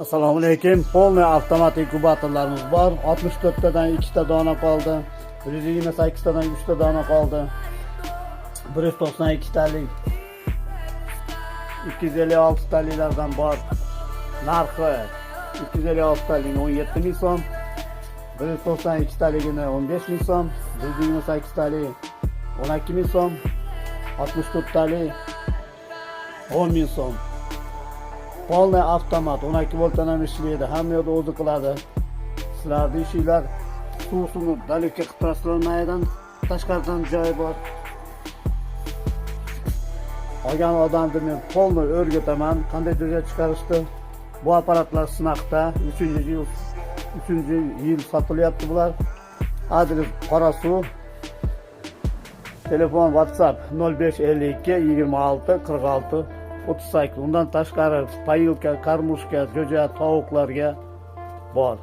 Assalomu alaykum. Polniy avtomat inkubatorlarimiz bor. 64 tadan 2 ta dona qoldi. 128 tadan 3 ta dona qoldi. 192 talik 256 taliklardan bor. Narxi 256 talik 17 ming so'm. 192 taligini 15 ming so'm. 128 talik 12 ming so'm. 64 talik 10 ming so'm. Polniy avtomat 12 voltdan ham ishlaydi. Hamma yoqda o'zi qiladi. Sizlarning ishinglar suvni dalika qilib tashlamaydan tashqaridan joyi bor. Olgan odamni men polniy o'rgataman, qanday jo'ja chiqarishdi. Bu apparatlar sinoqda 3-yil sotilyapti bular. Adres Qorasuv. Telefon WhatsApp 0552 26 46 38. Undan tashqari payilka, karmushka, jo'ja, tovuqlarga bor.